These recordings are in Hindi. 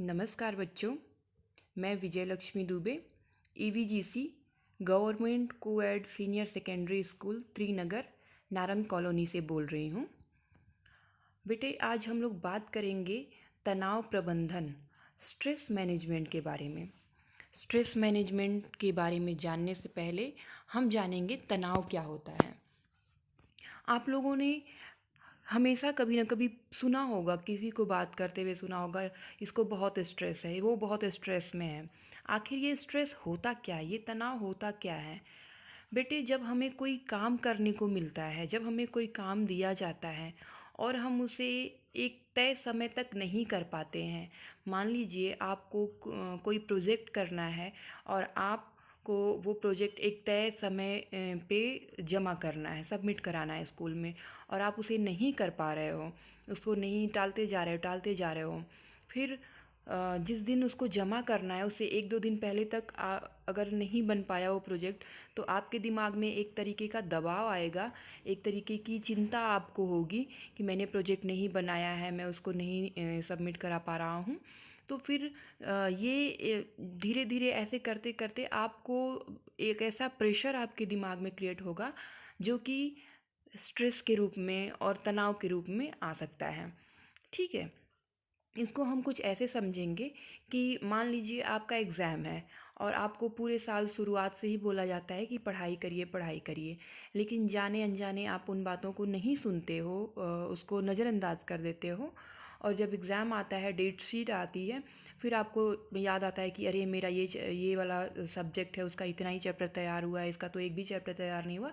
नमस्कार बच्चों, मैं Vijay Lakshmi Dubey EVGC government coed senior secondary school Trinagar Narang colony से बोल रही हूँ। बेटे, आज हम लोग बात करेंगे तनाव प्रबंधन, स्ट्रेस मैनेजमेंट के बारे में। स्ट्रेस मैनेजमेंट के बारे में जानने से पहले हम जानेंगे तनाव क्या होता है। आप लोगों ने हमेशा कभी ना कभी सुना होगा, किसी को बात करते हुए सुना होगा, इसको बहुत स्ट्रेस है, वो बहुत स्ट्रेस में है। आखिर ये स्ट्रेस होता क्या है, ये तनाव होता क्या है? बेटे, जब हमें कोई काम करने को मिलता है, जब हमें कोई काम दिया जाता है और हम उसे एक तय समय तक नहीं कर पाते हैं। मान लीजिए आपको कोई प्रोजेक्ट करना है और आपको वो प्रोजेक्ट एक तय समय पे जमा करना है, सबमिट कराना है स्कूल में, और आप उसे नहीं कर पा रहे हो, उसको नहीं, टालते जा रहे हो। फिर जिस दिन उसको जमा करना है उससे एक दो दिन पहले तक अगर नहीं बन पाया वो प्रोजेक्ट, तो आपके दिमाग में एक तरीके का दबाव आएगा, एक तरीके की चिंता आपको होगी कि मैंने प्रोजेक्ट नहीं बनाया है, मैं उसको नहीं सबमिट करा पा रहा हूँ। तो फिर ये धीरे धीरे ऐसे करते करते आपको एक ऐसा प्रेशर आपके दिमाग में क्रिएट होगा जो कि स्ट्रेस के रूप में और तनाव के रूप में आ सकता है। ठीक है, इसको हम कुछ ऐसे समझेंगे कि मान लीजिए आपका एग्ज़ाम है और आपको पूरे साल शुरुआत से ही बोला जाता है कि पढ़ाई करिए, पढ़ाई करिए, लेकिन जाने अनजाने आप उन बातों को नहीं सुनते हो, उसको नज़रअंदाज कर देते हो। और जब एग्ज़ाम आता है, डेट शीट आती है, फिर आपको याद आता है कि अरे मेरा ये वाला सब्जेक्ट है, उसका इतना ही चैप्टर तैयार हुआ है, इसका तो एक भी चैप्टर तैयार नहीं हुआ।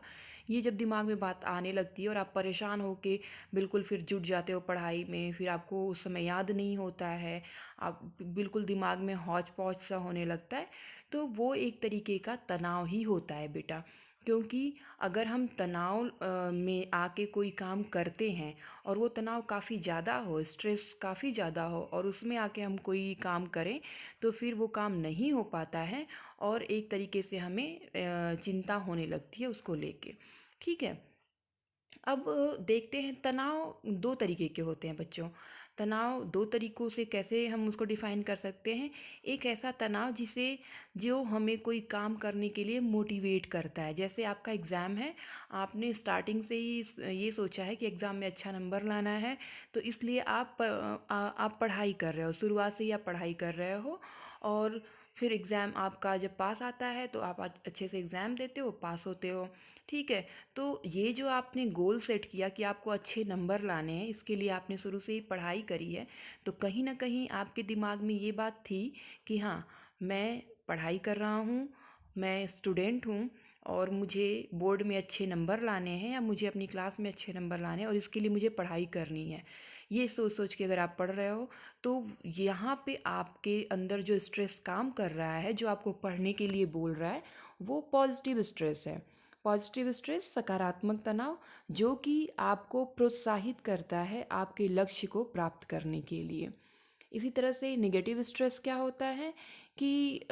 ये जब दिमाग में बात आने लगती है और आप परेशान होके बिल्कुल फिर जुट जाते हो पढ़ाई में, फिर आपको उस समय याद नहीं होता है, आप बिल्कुल दिमाग में हौच पौच सा होने लगता है, तो वो एक तरीके का तनाव ही होता है बेटा। क्योंकि अगर हम तनाव में आके कोई काम करते हैं और वो तनाव काफ़ी ज़्यादा हो, स्ट्रेस काफ़ी ज़्यादा हो, और उसमें आके हम कोई काम करें तो फिर वो काम नहीं हो पाता है और एक तरीके से हमें चिंता होने लगती है उसको लेके। ठीक है, अब देखते हैं तनाव दो तरीके के होते हैं बच्चों। तनाव दो तरीक़ों से कैसे हम उसको डिफ़ाइन कर सकते हैं। एक ऐसा तनाव जो हमें कोई काम करने के लिए मोटिवेट करता है। जैसे आपका एग्ज़ाम है, आपने स्टार्टिंग से ही ये सोचा है कि एग्ज़ाम में अच्छा नंबर लाना है, तो इसलिए आप पढ़ाई कर रहे हो, शुरुआत से ही आप पढ़ाई कर रहे हो। और फिर एग्ज़ाम आपका जब पास आता है तो आप अच्छे से एग्ज़ाम देते हो, पास होते हो। ठीक है, तो ये जो आपने गोल सेट किया कि आपको अच्छे नंबर लाने हैं, इसके लिए आपने शुरू से ही पढ़ाई करी है, तो कहीं ना कहीं आपके दिमाग में ये बात थी कि हाँ, मैं पढ़ाई कर रहा हूँ, मैं स्टूडेंट हूँ और मुझे बोर्ड में अच्छे नंबर लाने हैं या मुझे अपनी क्लास में अच्छे नंबर लाने हैं और इसके लिए मुझे पढ़ाई करनी है। ये सोच सोच के अगर आप पढ़ रहे हो तो यहाँ पे आपके अंदर जो स्ट्रेस काम कर रहा है, जो आपको पढ़ने के लिए बोल रहा है, वो पॉजिटिव स्ट्रेस है। पॉजिटिव स्ट्रेस, सकारात्मक तनाव, जो कि आपको प्रोत्साहित करता है आपके लक्ष्य को प्राप्त करने के लिए। इसी तरह से नेगेटिव स्ट्रेस क्या होता है कि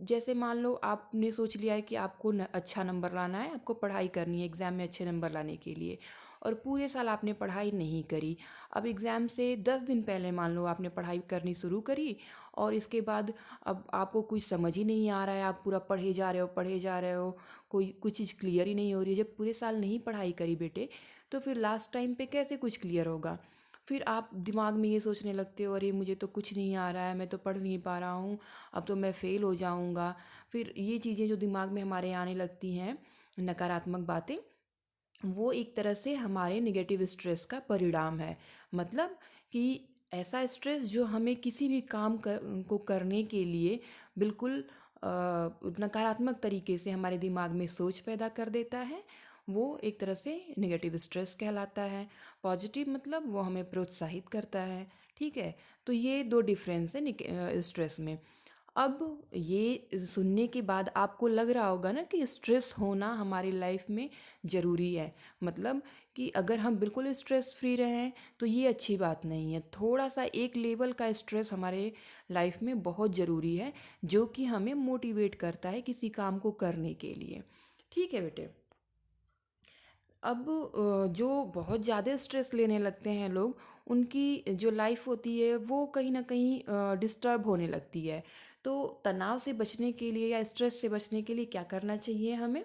जैसे मान लो आपने सोच लिया है कि आपको अच्छा नंबर लाना है, आपको पढ़ाई करनी है एग्ज़ाम में अच्छे नंबर लाने के लिए, और पूरे साल आपने पढ़ाई नहीं करी। अब एग्ज़ाम से 10 दिन पहले मान लो आपने पढ़ाई करनी शुरू करी और इसके बाद अब आपको कुछ समझ ही नहीं आ रहा है, आप पूरा पढ़े जा रहे हो, कोई कुछ चीज़ क्लियर ही नहीं हो रही है। जब पूरे साल नहीं पढ़ाई करी बेटे, तो फिर लास्ट टाइम पे कैसे कुछ क्लियर होगा? फिर आप दिमाग में ये सोचने लगते हो, अरे मुझे तो कुछ नहीं आ रहा है, मैं तो पढ़ नहीं पा रहा हूँ, अब तो मैं फ़ेल हो जाऊँगा। फिर ये चीज़ें जो दिमाग में हमारे आने लगती हैं, नकारात्मक बातें, वो एक तरह से हमारे नेगेटिव स्ट्रेस का परिणाम है। मतलब कि ऐसा स्ट्रेस जो हमें किसी भी काम को करने के लिए बिल्कुल नकारात्मक तरीके से हमारे दिमाग में सोच पैदा कर देता है, वो एक तरह से नेगेटिव स्ट्रेस कहलाता है। पॉजिटिव मतलब वो हमें प्रोत्साहित करता है। ठीक है, तो ये दो डिफरेंस है स्ट्रेस में। अब ये सुनने के बाद आपको लग रहा होगा ना कि स्ट्रेस होना हमारी लाइफ में ज़रूरी है। मतलब कि अगर हम बिल्कुल स्ट्रेस फ्री रहें तो ये अच्छी बात नहीं है। थोड़ा सा एक लेवल का स्ट्रेस हमारे लाइफ में बहुत ज़रूरी है, जो कि हमें मोटिवेट करता है किसी काम को करने के लिए। ठीक है बेटे, अब जो बहुत ज़्यादा स्ट्रेस लेने लगते हैं लोग, उनकी जो लाइफ होती है वो कहीं ना कहीं डिस्टर्ब होने लगती है। तो तनाव से बचने के लिए या स्ट्रेस से बचने के लिए क्या करना चाहिए हमें?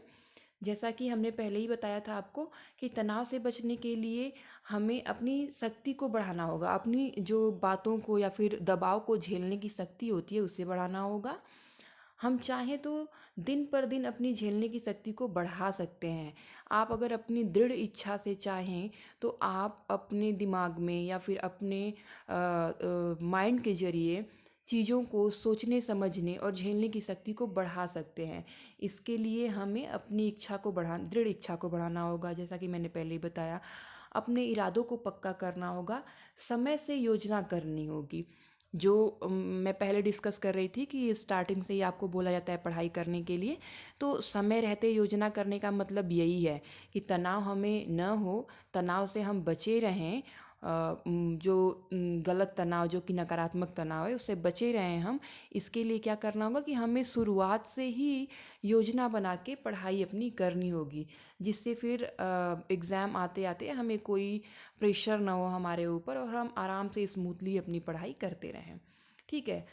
जैसा कि हमने पहले ही बताया था आपको कि तनाव से बचने के लिए हमें अपनी शक्ति को बढ़ाना होगा, अपनी जो बातों को या फिर दबाव को झेलने की शक्ति होती है उसे बढ़ाना होगा। हम चाहें तो दिन पर दिन अपनी झेलने की शक्ति को बढ़ा सकते हैं। आप अगर अपनी दृढ़ इच्छा से चाहें तो आप अपने दिमाग में या फिर अपने माइंड के ज़रिए चीज़ों को सोचने समझने और झेलने की शक्ति को बढ़ा सकते हैं। इसके लिए हमें अपनी इच्छा को दृढ़ इच्छा को बढ़ाना होगा, जैसा कि मैंने पहले ही बताया। अपने इरादों को पक्का करना होगा, समय से योजना करनी होगी। जो मैं पहले डिस्कस कर रही थी कि स्टार्टिंग से ही आपको बोला जाता है पढ़ाई करने के लिए, तो समय रहते योजना करने का मतलब यही है कि तनाव हमें न हो, तनाव से हम बचे रहें। जो गलत तनाव, जो कि नकारात्मक तनाव है, उससे बचे रहें हम। इसके लिए क्या करना होगा कि हमें शुरुआत से ही योजना बना के पढ़ाई अपनी करनी होगी, जिससे फिर एग्ज़ाम आते आते हमें कोई प्रेशर ना हो हमारे ऊपर और हम आराम से स्मूथली अपनी पढ़ाई करते रहें। ठीक है।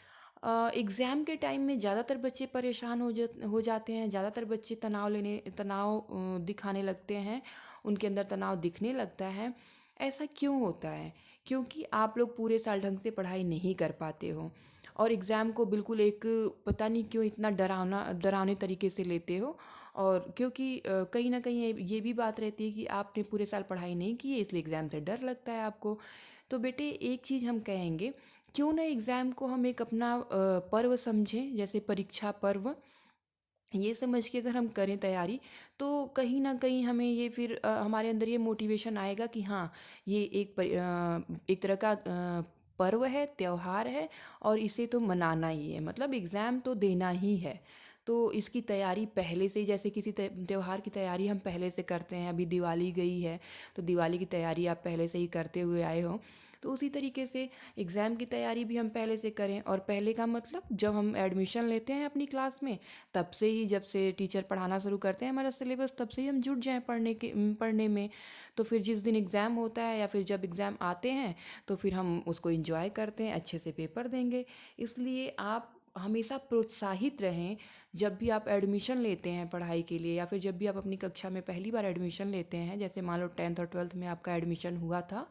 एग्ज़ाम के टाइम में ज़्यादातर बच्चे परेशान हो जाते हैं, ज़्यादातर बच्चे तनाव दिखाने लगते हैं, उनके अंदर तनाव दिखने लगता है। ऐसा क्यों होता है? क्योंकि आप लोग पूरे साल ढंग से पढ़ाई नहीं कर पाते हो और एग्ज़ाम को बिल्कुल एक पता नहीं क्यों इतना डरावने तरीके से लेते हो। और क्योंकि कहीं ना कहीं ये भी बात रहती है कि आपने पूरे साल पढ़ाई नहीं की है, इसलिए एग्ज़ाम से डर लगता है आपको। तो बेटे, एक चीज़ हम कहेंगे, क्यों ना एग्ज़ाम को हम एक अपना पर्व समझें, जैसे परीक्षा पर्व। ये समझ के अगर हम करें तैयारी, तो कहीं ना कहीं हमें ये फिर हमारे अंदर ये मोटिवेशन आएगा कि हाँ, ये एक तरह का पर्व है, त्योहार है और इसे तो मनाना ही है, मतलब एग्ज़ाम तो देना ही है। तो इसकी तैयारी पहले से ही, जैसे किसी त्योहार की तैयारी हम पहले से करते हैं, अभी दिवाली गई है तो दिवाली की तैयारी आप पहले से ही करते हुए आए हो, तो उसी तरीके से एग्ज़ाम की तैयारी भी हम पहले से करें। और पहले का मतलब, जब हम एडमिशन लेते हैं अपनी क्लास में, तब से ही, जब से टीचर पढ़ाना शुरू करते हैं हमारा सिलेबस, तब से ही हम जुट जाएं पढ़ने में। तो फिर जिस दिन एग्ज़ाम होता है या फिर जब एग्ज़ाम आते हैं, तो फिर हम उसको इंजॉय करते हैं, अच्छे से पेपर देंगे। इसलिए आप हमेशा प्रोत्साहित रहें। जब भी आप एडमिशन लेते हैं पढ़ाई के लिए, या फिर जब भी आप अपनी कक्षा में पहली बार एडमिशन लेते हैं, जैसे मान लो 10th और 12th में आपका एडमिशन हुआ था,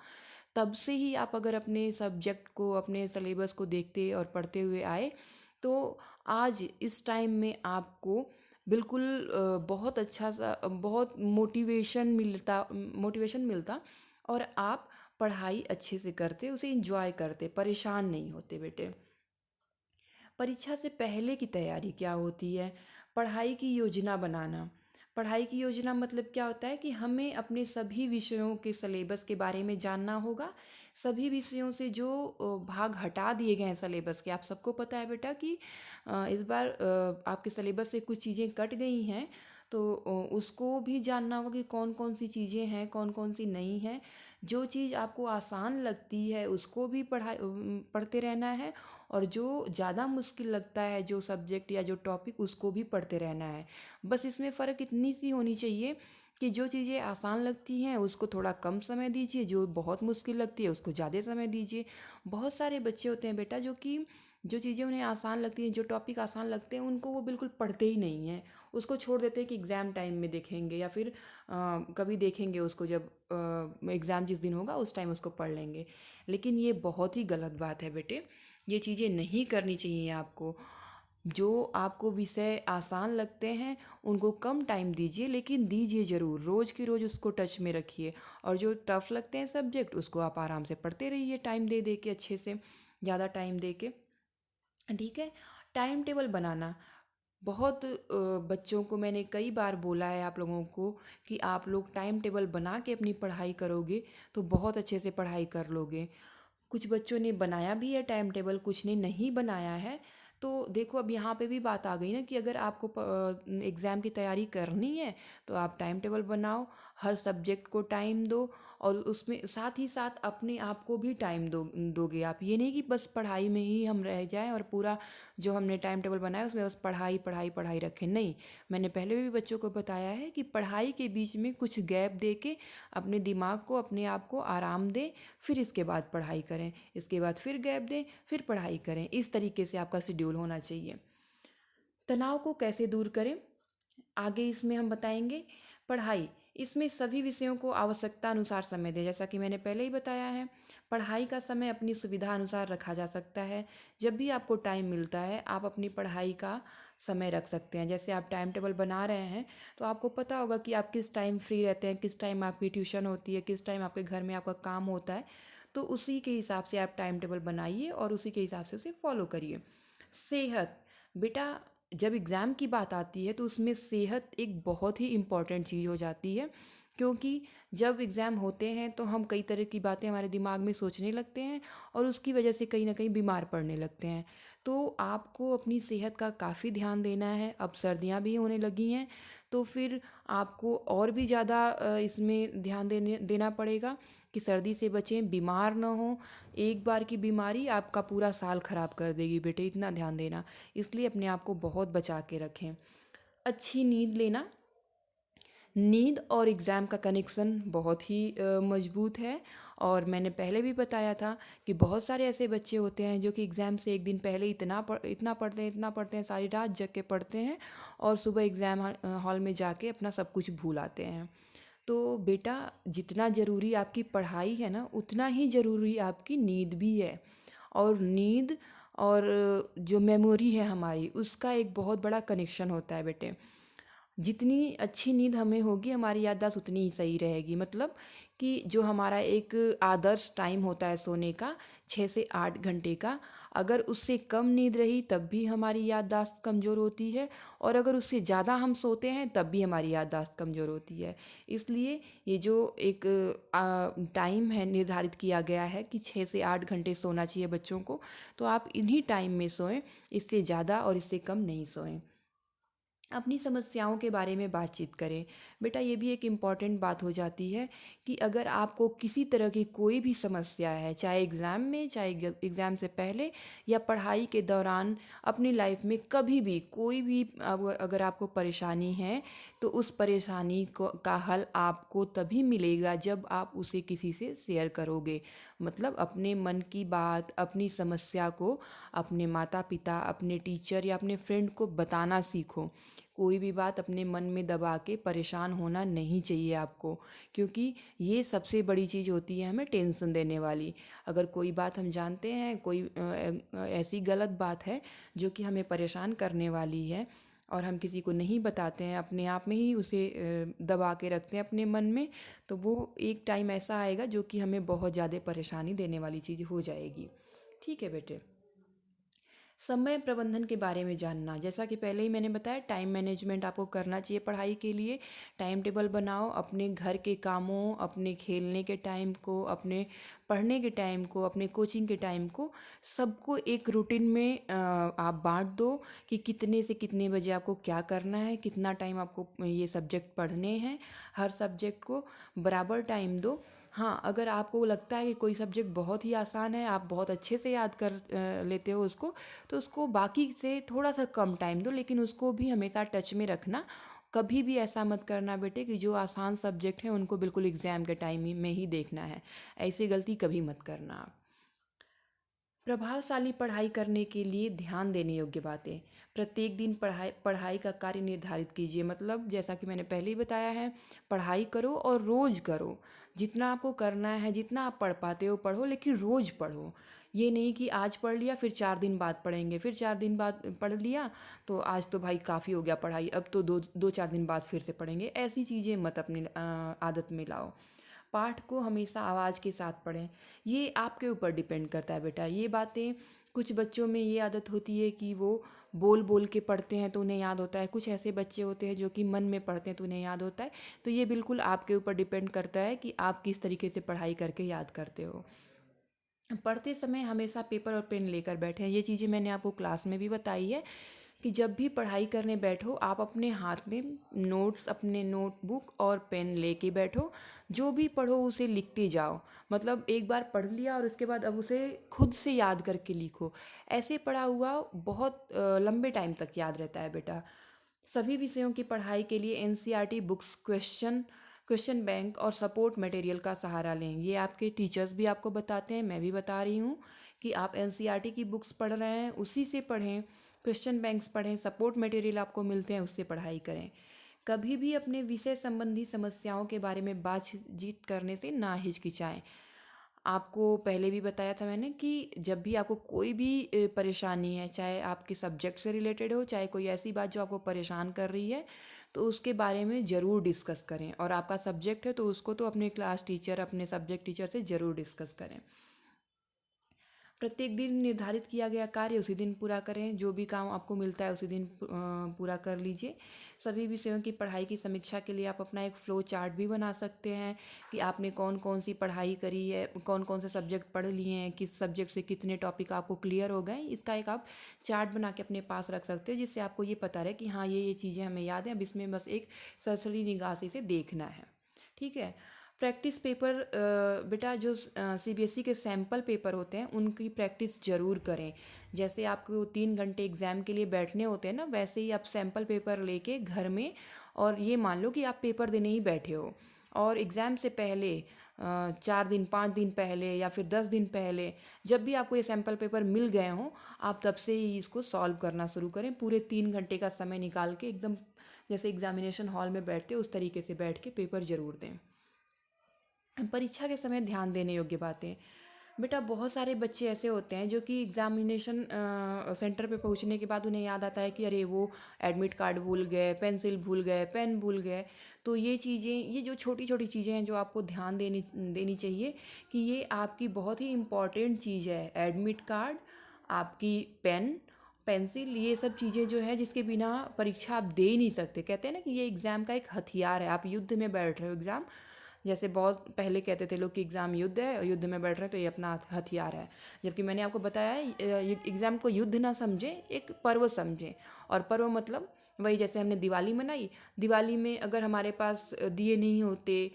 तब से ही आप अगर अपने सब्जेक्ट को, अपने सिलेबस को देखते और पढ़ते हुए आए, तो आज इस टाइम में आपको बिल्कुल बहुत अच्छा सा, बहुत मोटिवेशन मिलता और आप पढ़ाई अच्छे से करते, उसे एंजॉय करते, परेशान नहीं होते बेटे। परीक्षा से पहले की तैयारी क्या होती है? पढ़ाई की योजना बनाना। पढ़ाई की योजना मतलब क्या होता है कि हमें अपने सभी विषयों के सिलेबस के बारे में जानना होगा। सभी विषयों से जो भाग हटा दिए गए हैं सिलेबस के, आप सबको पता है बेटा कि इस बार आपके सिलेबस से कुछ चीज़ें कट गई हैं, तो उसको भी जानना होगा कि कौन कौन सी चीज़ें हैं, कौन कौन सी नहीं हैं। जो चीज़ आपको आसान लगती है उसको भी पढ़ते रहना है, और जो ज़्यादा मुश्किल लगता है, जो सब्जेक्ट या जो टॉपिक, उसको भी पढ़ते रहना है। बस इसमें फ़र्क इतनी सी होनी चाहिए कि जो चीज़ें आसान लगती हैं उसको थोड़ा कम समय दीजिए, जो बहुत मुश्किल लगती है उसको ज़्यादा समय दीजिए। बहुत सारे बच्चे होते हैं बेटा जो कि जो चीज़ें उन्हें आसान लगती हैं, जो टॉपिक आसान लगते हैं, उनको वो बिल्कुल पढ़ते ही नहीं हैं, उसको छोड़ देते हैं कि एग्ज़ाम टाइम में देखेंगे, या फिर कभी देखेंगे उसको, जब एग्ज़ाम जिस दिन होगा उस टाइम उसको पढ़ लेंगे। लेकिन ये बहुत ही गलत बात है बेटे, ये चीज़ें नहीं करनी चाहिए आपको। जो आपको विषय आसान लगते हैं उनको कम टाइम दीजिए, लेकिन दीजिए ज़रूर, रोज़ की रोज़ उसको टच में रखिए। और जो टफ़ लगते हैं सब्जेक्ट, उसको आप आराम से पढ़ते रहिए, टाइम दे दे के, अच्छे से, ज़्यादा टाइम दे के। ठीक है। टाइम टेबल बनाना, बहुत बच्चों को मैंने कई बार बोला है आप लोगों को कि आप लोग टाइम टेबल बना के अपनी पढ़ाई करोगे तो बहुत अच्छे से पढ़ाई कर लोगे। कुछ बच्चों ने बनाया भी है टाइम टेबल, कुछ ने नहीं बनाया है। तो देखो, अब यहाँ पे भी बात आ गई ना कि अगर आपको एग्ज़ाम की तैयारी करनी है तो आप टाइम टेबल बनाओ, हर सब्जेक्ट को टाइम दो, और उसमें साथ ही साथ अपने आप को भी टाइम दोगे आप। ये नहीं कि बस पढ़ाई में ही हम रह जाएं और पूरा जो हमने टाइम टेबल बनाया उसमें बस पढ़ाई पढ़ाई पढ़ाई रखें। नहीं, मैंने पहले भी बच्चों को बताया है कि पढ़ाई के बीच में कुछ गैप दे के अपने दिमाग को, अपने आप को आराम दें, फिर इसके बाद पढ़ाई करें, इसके बाद फिर गैप दें, फिर पढ़ाई करें। इस तरीके से आपका शेड्यूल होना चाहिए। तनाव को कैसे दूर करें, आगे इसमें हम बताएंगे। पढ़ाई, इसमें सभी विषयों को आवश्यकता अनुसार समय दें। जैसा कि मैंने पहले ही बताया है, पढ़ाई का समय अपनी सुविधा अनुसार रखा जा सकता है। जब भी आपको टाइम मिलता है आप अपनी पढ़ाई का समय रख सकते हैं। जैसे आप टाइम टेबल बना रहे हैं तो आपको पता होगा कि आप किस टाइम फ्री रहते हैं, किस टाइम आपकी ट्यूशन होती है, किस टाइम आपके घर में आपका काम होता है। तो उसी के हिसाब से आप टाइम टेबल बनाइए और उसी के हिसाब से उसे फॉलो करिए। सेहत, बेटा जब एग्ज़ाम की बात आती है तो उसमें सेहत एक बहुत ही इम्पॉर्टेंट चीज़ हो जाती है। क्योंकि जब एग्ज़ाम होते हैं तो हम कई तरह की बातें हमारे दिमाग में सोचने लगते हैं और उसकी वजह से कहीं ना कहीं बीमार पड़ने लगते हैं। तो आपको अपनी सेहत का काफ़ी ध्यान देना है। अब सर्दियाँ भी होने लगी हैं तो फिर आपको और भी ज़्यादा इसमें ध्यान देना पड़ेगा कि सर्दी से बचें, बीमार ना हो। एक बार की बीमारी आपका पूरा साल ख़राब कर देगी बेटे, इतना ध्यान देना। इसलिए अपने आप को बहुत बचा के रखें। अच्छी नींद लेना, नींद और एग्ज़ाम का कनेक्शन बहुत ही मजबूत है। और मैंने पहले भी बताया था कि बहुत सारे ऐसे बच्चे होते हैं जो कि एग्ज़ाम से एक दिन पहले इतना पढ़ते हैं, सारी रात जग के पढ़ते हैं और सुबह एग्ज़ाम हॉल में जाके अपना सब कुछ भूल आते हैं। तो बेटा जितना ज़रूरी आपकी पढ़ाई है ना, उतना ही ज़रूरी आपकी नींद भी है। और नींद और जो मेमोरी है हमारी, उसका एक बहुत बड़ा कनेक्शन होता है बेटे। जितनी अच्छी नींद हमें होगी हमारी याददाश्त उतनी ही सही रहेगी। मतलब कि जो हमारा एक आदर्श टाइम होता है सोने का, 6 से 8 घंटे का, अगर उससे कम नींद रही तब भी हमारी याददाश्त कमज़ोर होती है और अगर उससे ज़्यादा हम सोते हैं तब भी हमारी याददाश्त कमज़ोर होती है। इसलिए ये जो एक टाइम है निर्धारित किया गया है कि 6 से 8 घंटे सोना चाहिए बच्चों को, तो आप इन्हीं टाइम में सोएं, इससे ज़्यादा और इससे कम नहीं सोएं। अपनी समस्याओं के बारे में बातचीत करें। बेटा ये भी एक इम्पॉर्टेंट बात हो जाती है कि अगर आपको किसी तरह की कोई भी समस्या है, चाहे एग्ज़ाम में, चाहे एग्ज़ाम से पहले या पढ़ाई के दौरान, अपनी लाइफ में कभी भी कोई भी अगर आपको परेशानी है तो उस परेशानी को का हल आपको तभी मिलेगा जब आप उसे किसी से शेयर करोगे। मतलब अपने मन की बात, अपनी समस्या को अपने माता पिता, अपने टीचर या अपने फ्रेंड को बताना सीखो। कोई भी बात अपने मन में दबा के परेशान होना नहीं चाहिए आपको, क्योंकि ये सबसे बड़ी चीज़ होती है हमें टेंशन देने वाली। अगर कोई बात हम जानते हैं, कोई ऐसी गलत बात है जो कि हमें परेशान करने वाली है और हम किसी को नहीं बताते हैं, अपने आप में ही उसे दबा के रखते हैं अपने मन में, तो वो एक टाइम ऐसा आएगा जो कि हमें बहुत ज़्यादा परेशानी देने वाली चीज़ हो जाएगी। ठीक है बेटे। समय प्रबंधन के बारे में जानना, जैसा कि पहले ही मैंने बताया, टाइम मैनेजमेंट आपको करना चाहिए पढ़ाई के लिए। टाइम टेबल बनाओ, अपने घर के कामों, अपने खेलने के टाइम को, अपने पढ़ने के टाइम को, अपने कोचिंग के टाइम को, सबको एक रूटीन में आप बांट दो कि कितने से कितने बजे आपको क्या करना है, कितना टाइम आपको ये सब्जेक्ट पढ़ने हैं। हर सब्जेक्ट को बराबर टाइम दो। हाँ, अगर आपको लगता है कि कोई सब्जेक्ट बहुत ही आसान है, आप बहुत अच्छे से याद कर लेते हो उसको, तो उसको बाकी से थोड़ा सा कम टाइम दो, लेकिन उसको भी हमेशा टच में रखना। कभी भी ऐसा मत करना बेटे कि जो आसान सब्जेक्ट हैं उनको बिल्कुल एग्ज़ाम के टाइम में ही देखना है। ऐसी गलती कभी मत करना आप। प्रभावशाली पढ़ाई करने के लिए ध्यान देने योग्य बातें, प्रत्येक दिन पढ़ाई पढ़ाई का कार्य निर्धारित कीजिए। मतलब जैसा कि मैंने पहले ही बताया है, पढ़ाई करो और रोज़ करो। जितना आपको करना है, जितना आप पढ़ पाते हो पढ़ो, लेकिन रोज़ पढ़ो। ये नहीं कि आज पढ़ लिया फिर 4 दिन बाद पढ़ेंगे, फिर 4 दिन बाद पढ़ लिया तो आज तो भाई काफ़ी हो गया पढ़ाई, अब तो दो 4 दिन बाद फिर से पढ़ेंगे। ऐसी चीज़ें मत अपनी आदत में लाओ। पाठ को हमेशा आवाज़ के साथ पढ़ें। ये आपके ऊपर डिपेंड करता है बेटा। ये बातें, कुछ बच्चों में ये आदत होती है कि वो बोल बोल के पढ़ते हैं तो उन्हें याद होता है, कुछ ऐसे बच्चे होते हैं जो कि मन में पढ़ते हैं तो उन्हें याद होता है। तो ये बिल्कुल आपके ऊपर डिपेंड करता है कि आप किस तरीके से पढ़ाई करके याद करते हो। पढ़ते समय हमेशा पेपर और पेन लेकर बैठें। ये चीज़ें मैंने आपको क्लास में भी बताई है। कि जब भी पढ़ाई करने बैठो आप अपने हाथ में नोट्स, अपने नोटबुक और पेन लेके बैठो। जो भी पढ़ो उसे लिखते जाओ। मतलब एक बार पढ़ लिया और उसके बाद अब उसे खुद से याद करके लिखो। ऐसे पढ़ा हुआ बहुत लंबे टाइम तक याद रहता है बेटा। सभी विषयों की पढ़ाई के लिए एनसीईआरटी बुक्स, क्वेश्चन बैंक और सपोर्ट मटेरियल का सहारा लें। ये आपके टीचर्स भी आपको बताते हैं, मैं भी बता रही हूँ कि आप एनसीईआरटी की बुक्स पढ़ रहे हैं उसी से पढ़ें, क्वेश्चन बैंक्स पढ़ें, सपोर्ट मटेरियल आपको मिलते हैं उससे पढ़ाई करें। कभी भी अपने विषय संबंधी समस्याओं के बारे में बातचीत करने से ना हिचकिचाएं। आपको पहले भी बताया था मैंने कि जब भी आपको कोई भी परेशानी है, चाहे आपके सब्जेक्ट से रिलेटेड हो, चाहे कोई ऐसी बात जो आपको परेशान कर रही है, तो उसके बारे में ज़रूर डिस्कस करें। और आपका सब्जेक्ट है तो उसको तो अपने क्लास टीचर, अपने सब्जेक्ट टीचर से ज़रूर डिस्कस करें। प्रत्येक दिन निर्धारित किया गया कार्य उसी दिन पूरा करें। जो भी काम आपको मिलता है उसी दिन पूरा कर लीजिए। सभी विषयों की पढ़ाई की समीक्षा के लिए आप अपना एक फ्लो चार्ट भी बना सकते हैं कि आपने कौन कौन सी पढ़ाई करी है, कौन कौन से सब्जेक्ट पढ़ लिए हैं, किस सब्जेक्ट से कितने टॉपिक आपको क्लियर हो गए। इसका एक आप चार्ट बना के अपने पास रख सकते हो, जिससे आपको ये पता रहे कि हाँ ये चीज़ें हमें याद हैं, अब इसमें बस एक सरसरी निगाह से इसे देखना है। ठीक है। प्रैक्टिस पेपर बेटा जो सीबीएसई के सैम्पल पेपर होते हैं उनकी प्रैक्टिस ज़रूर करें। जैसे आपको 3 घंटे एग्ज़ाम के लिए बैठने होते हैं ना, वैसे ही आप सैम्पल पेपर लेके घर में, और ये मान लो कि आप पेपर देने ही बैठे हो और एग्ज़ाम से पहले 4 दिन 5 दिन पहले या फिर 10 दिन पहले जब भी आपको ये सैम्पल पेपर मिल गए हों, आप तब से ही इसको सॉल्व करना शुरू करें। पूरे 3 घंटे का समय निकाल के एकदम जैसे एग्जामिनेशन हॉल में बैठते उस तरीके से बैठ के पेपर ज़रूर दें। परीक्षा के समय ध्यान देने योग्य बातें। बेटा बहुत सारे बच्चे ऐसे होते हैं जो कि एग्ज़ामिनेशन सेंटर पे पहुंचने के बाद उन्हें याद आता है कि अरे वो एडमिट कार्ड भूल गए, पेंसिल भूल गए, पेन भूल गए। तो ये चीज़ें, ये जो छोटी छोटी चीज़ें हैं जो आपको ध्यान देनी देनी चाहिए कि ये आपकी बहुत ही इम्पॉर्टेंट चीज़ है। एडमिट कार्ड, आपकी पेन, पेंसिल, ये सब चीज़ें जो है जिसके बिना परीक्षा आप दे ही नहीं सकते। कहते हैं ना कि ये एग्ज़ाम का एक हथियार है। आप युद्ध में बैठ रहे हो, एग्ज़ाम जैसे बहुत पहले कहते थे लोग कि एग्ज़ाम युद्ध है और युद्ध में बैठ रहे हैं तो ये अपना हथियार है। जबकि मैंने आपको बताया है ये एग्ज़ाम को युद्ध ना समझे, एक पर्व समझे। और पर्व मतलब वही, जैसे हमने दिवाली मनाई, दिवाली में अगर हमारे पास दिए नहीं होते,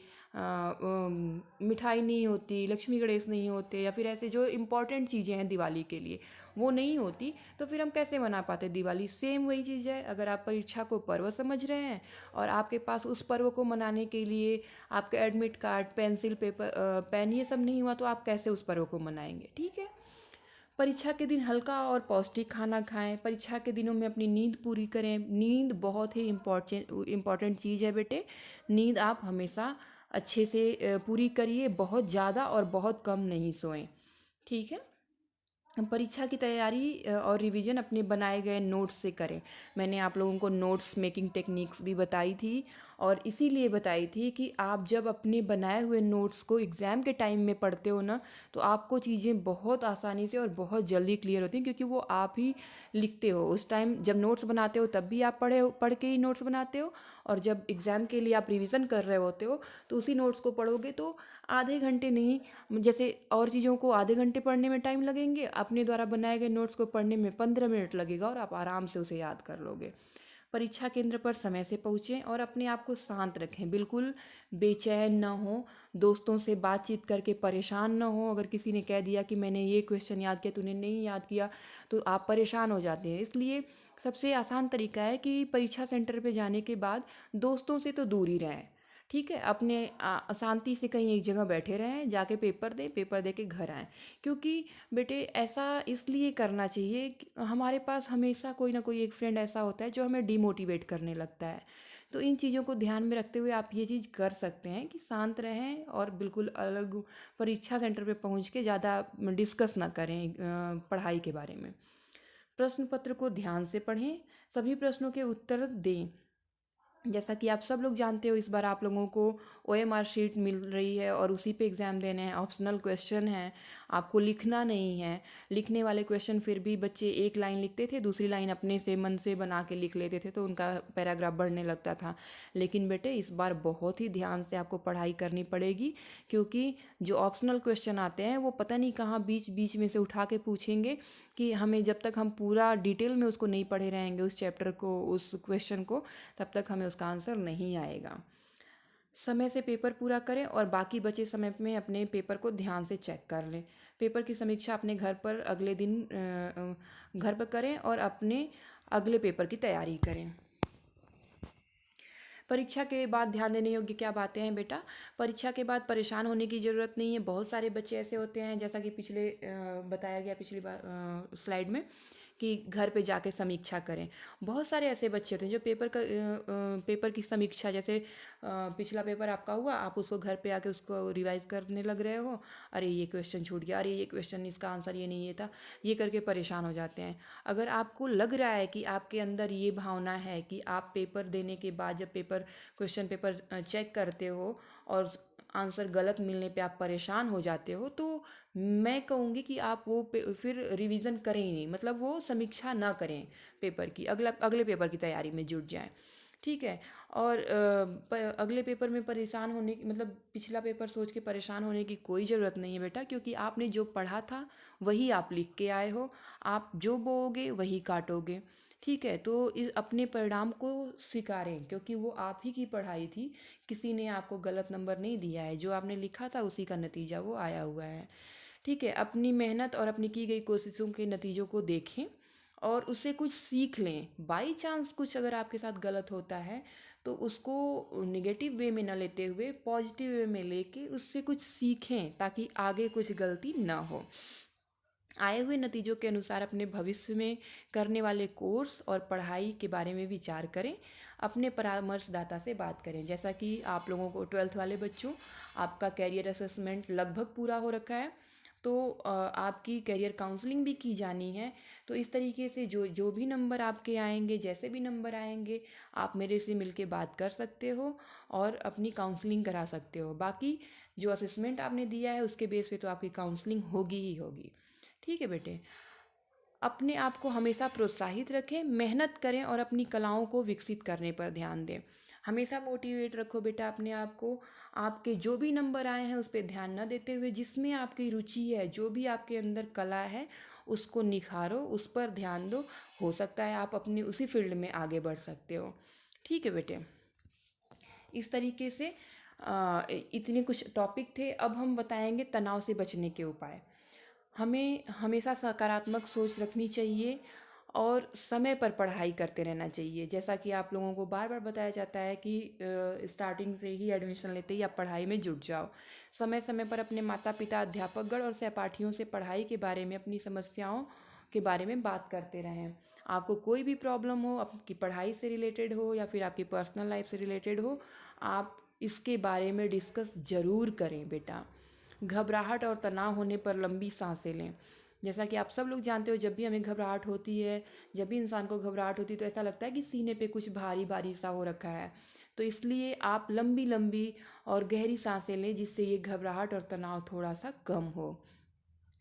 मिठाई नहीं होती, लक्ष्मी गणेश नहीं होते, या फिर ऐसे जो इम्पॉर्टेंट चीज़ें हैं दिवाली के लिए वो नहीं होती, तो फिर हम कैसे मना पाते दिवाली। सेम वही चीज़ है, अगर आप परीक्षा को पर्व समझ रहे हैं और आपके पास उस पर्व को मनाने के लिए आपका admit card, pencil, paper, pen ये सब नहीं हुआ तो आप कैसे उस पर्व को मनाएंगे। ठीक है। परीक्षा के दिन हल्का और पौष्टिक खाना खाएं। परीक्षा के दिनों में अपनी नींद पूरी करें। नींद बहुत ही इम्पॉर्टेंट चीज़ है बेटे। नींद आप हमेशा अच्छे से पूरी करिए, बहुत ज़्यादा और बहुत कम नहीं सोएं। ठीक है। परीक्षा की तैयारी और रिवीजन अपने बनाए गए नोट्स से करें। मैंने आप लोगों को नोट्स मेकिंग टेक्निक्स भी बताई थी, और इसीलिए बताई थी कि आप जब अपने बनाए हुए नोट्स को एग्ज़ाम के टाइम में पढ़ते हो ना, तो आपको चीज़ें बहुत आसानी से और बहुत जल्दी क्लियर होती हैं, क्योंकि वो आप ही लिखते हो। उस टाइम जब नोट्स बनाते हो तब भी आप पढ़ के ही नोट्स बनाते हो, और जब एग्ज़ाम के लिए आप रिवीजन कर रहे होते हो तो उसी नोट्स को पढ़ोगे। तो आधे घंटे नहीं, जैसे और चीज़ों को आधे घंटे पढ़ने में टाइम लगेंगे, अपने द्वारा बनाए गए नोट्स को पढ़ने में 15 मिनट लगेगा और आप आराम से उसे याद कर लोगे। परीक्षा केंद्र पर समय से पहुँचें और अपने आप को शांत रखें, बिल्कुल बेचैन ना हो, दोस्तों से बातचीत करके परेशान ना हो। अगर किसी ने कह दिया कि मैंने ये क्वेश्चन याद किया, तूने नहीं याद किया, तो आप परेशान हो जाते हैं। इसलिए सबसे आसान तरीका है कि परीक्षा सेंटर पे जाने के बाद दोस्तों से तो दूर ही रहें। ठीक है। अपने शांति से कहीं एक जगह बैठे रहें, जाके पेपर दे के घर आएँ। क्योंकि बेटे ऐसा इसलिए करना चाहिए कि हमारे पास हमेशा कोई ना कोई एक फ्रेंड ऐसा होता है जो हमें डिमोटिवेट करने लगता है। तो इन चीज़ों को ध्यान में रखते हुए आप ये चीज़ कर सकते हैं कि शांत रहें और बिल्कुल अलग परीक्षा सेंटर पे पहुंच के ज़्यादा डिस्कस ना करें पढ़ाई के बारे में। प्रश्न पत्र को ध्यान से पढ़ें, सभी प्रश्नों के उत्तर दें। जैसा कि आप सब लोग जानते हो, इस बार आप लोगों को ओएमआर शीट मिल रही है और उसी पे एग्ज़ाम देने हैं, ऑप्शनल क्वेश्चन हैं। आपको लिखना नहीं है। लिखने वाले क्वेश्चन फिर भी बच्चे एक लाइन लिखते थे, दूसरी लाइन अपने से मन से बना के लिख लेते थे, तो उनका पैराग्राफ बढ़ने लगता था। लेकिन बेटे इस बार बहुत ही ध्यान से आपको पढ़ाई करनी पड़ेगी, क्योंकि जो ऑप्शनल क्वेश्चन आते हैं वो पता नहीं कहाँ बीच बीच में से उठा के पूछेंगे कि हमें, जब तक हम पूरा डिटेल में उसको नहीं पढ़े रहेंगे उस चैप्टर को, उस क्वेश्चन को, तब तक हमें उसका आंसर नहीं आएगा। समय से पेपर पूरा करें और बाकी बचे समय में अपने पेपर को ध्यान से चेक कर लें। पेपर की समीक्षा अपने घर पर अगले दिन घर पर करें और अपने अगले पेपर की तैयारी करें। परीक्षा के बाद ध्यान देने योग्य क्या बातें हैं बेटा? परीक्षा के बाद परेशान होने की ज़रूरत नहीं है। बहुत सारे बच्चे ऐसे होते हैं, जैसा कि पिछले बताया गया पिछली बार स्लाइड में, कि घर पे जाके समीक्षा करें। बहुत सारे ऐसे बच्चे होते हैं जो पेपर की समीक्षा, जैसे पिछला पेपर आपका हुआ, आप उसको घर पे आके उसको रिवाइज करने लग रहे हो, अरे ये क्वेश्चन छूट गया, अरे ये क्वेश्चन इसका आंसर ये नहीं, ये था, ये करके परेशान हो जाते हैं। अगर आपको लग रहा है कि आपके अंदर ये भावना है कि आप पेपर देने के बाद जब क्वेश्चन पेपर चेक करते हो और आंसर गलत मिलने पे आप परेशान हो जाते हो, तो मैं कहूँगी कि आप वो फिर रिवीजन करें ही नहीं, मतलब वो समीक्षा ना करें पेपर की, अगले पेपर की तैयारी में जुट जाएं। ठीक है। और अगले पेपर में परेशान होने की, मतलब पिछला पेपर सोच के परेशान होने की कोई ज़रूरत नहीं है बेटा, क्योंकि आपने जो पढ़ा था वही आप लिख के आए हो। आप जो बोओगे वही काटोगे। ठीक है, तो इस अपने परिणाम को स्वीकारें, क्योंकि वो आप ही की पढ़ाई थी, किसी ने आपको गलत नंबर नहीं दिया है। जो आपने लिखा था उसी का नतीजा वो आया हुआ है। ठीक है, अपनी मेहनत और अपनी की गई कोशिशों के नतीजों को देखें और उससे कुछ सीख लें। बाई चांस कुछ अगर आपके साथ गलत होता है तो उसको निगेटिव वे में ना लेते हुए पॉजिटिव वे में लेके उससे कुछ सीखें, ताकि आगे कुछ गलती ना हो। आए हुए नतीजों के अनुसार अपने भविष्य में करने वाले कोर्स और पढ़ाई के बारे में विचार करें। अपने परामर्शदाता से बात करें। जैसा कि आप लोगों को 12th वाले बच्चों, आपका कैरियर असेसमेंट लगभग पूरा हो रखा है, तो आपकी करियर काउंसलिंग भी की जानी है। तो इस तरीके से जो जो भी नंबर आपके आएंगे, जैसे भी नंबर आएंगे, आप मेरे से मिलके बात कर सकते हो और अपनी काउंसलिंग करा सकते हो। बाकी जो असेसमेंट आपने दिया है उसके बेस पे तो आपकी काउंसलिंग होगी ही होगी। ठीक है बेटे, अपने आप को हमेशा प्रोत्साहित रखें, मेहनत करें और अपनी कलाओं को विकसित करने पर ध्यान दें। हमेशा मोटिवेट रखो बेटा अपने आप को। आपके जो भी नंबर आए हैं उस पर ध्यान न देते हुए, जिसमें आपकी रुचि है, जो भी आपके अंदर कला है, उसको निखारो, उस पर ध्यान दो। हो सकता है आप अपनी उसी फील्ड में आगे बढ़ सकते हो। ठीक है बेटे, इस तरीके से इतने कुछ टॉपिक थे। अब हम बताएंगे तनाव से बचने के उपाय। हमें हमेशा सकारात्मक सोच रखनी चाहिए और समय पर पढ़ाई करते रहना चाहिए। जैसा कि आप लोगों को बार बार बताया जाता है कि स्टार्टिंग से ही एडमिशन लेते ही आप पढ़ाई में जुट जाओ। समय समय पर अपने माता पिता, अध्यापकगण और सहपाठियों से पढ़ाई के बारे में, अपनी समस्याओं के बारे में बात करते रहें। आपको कोई भी प्रॉब्लम हो, आपकी पढ़ाई से रिलेटेड हो या फिर आपकी पर्सनल लाइफ से रिलेटेड हो, आप इसके बारे में डिस्कस ज़रूर करें बेटा। घबराहट और तनाव होने पर लंबी सांसें लें। जैसा कि आप सब लोग जानते हो, जब भी हमें घबराहट होती है, जब भी इंसान को घबराहट होती है, तो ऐसा लगता है कि सीने पे कुछ भारी भारी सा हो रखा है। तो इसलिए आप लंबी लंबी और गहरी सांसें लें, जिससे ये घबराहट और तनाव थोड़ा सा कम हो।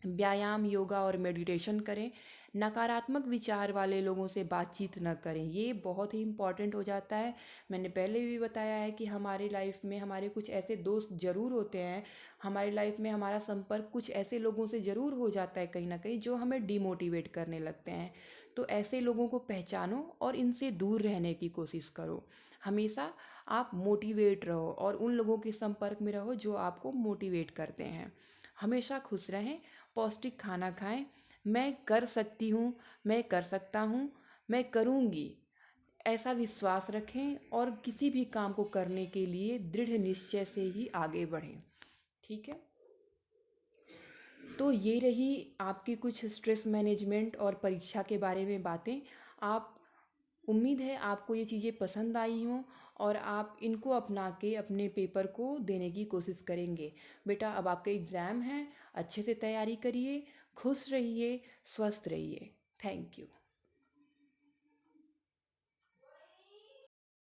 व्यायाम, योगा और मेडिटेशन करें। नकारात्मक विचार वाले लोगों से बातचीत न करें, ये बहुत ही इम्पॉर्टेंट हो जाता है। मैंने पहले भी बताया है कि हमारी लाइफ में हमारे कुछ ऐसे दोस्त ज़रूर होते हैं, हमारी लाइफ में हमारा संपर्क कुछ ऐसे लोगों से ज़रूर हो जाता है कहीं ना कहीं, जो हमें डिमोटिवेट करने लगते हैं। तो ऐसे लोगों को पहचानो और इनसे दूर रहने की कोशिश करो। हमेशा आप मोटिवेट रहो और उन लोगों के संपर्क में रहो जो आपको मोटिवेट करते हैं। हमेशा खुश रहें, पौष्टिक खाना खाएं। मैं कर सकती हूँ, मैं कर सकता हूँ, मैं करूँगी, ऐसा विश्वास रखें और किसी भी काम को करने के लिए दृढ़ निश्चय से ही आगे बढ़ें। ठीक है, तो ये रही आपकी कुछ स्ट्रेस मैनेजमेंट और परीक्षा के बारे में बातें। आप, उम्मीद है आपको ये चीज़ें पसंद आई हों और आप इनको अपना के अपने पेपर को देने की कोशिश करेंगे। बेटा अब आपके एग्ज़ाम हैं, अच्छे से तैयारी करिए, खुश रहिए, स्वस्थ रहिए। Thank you.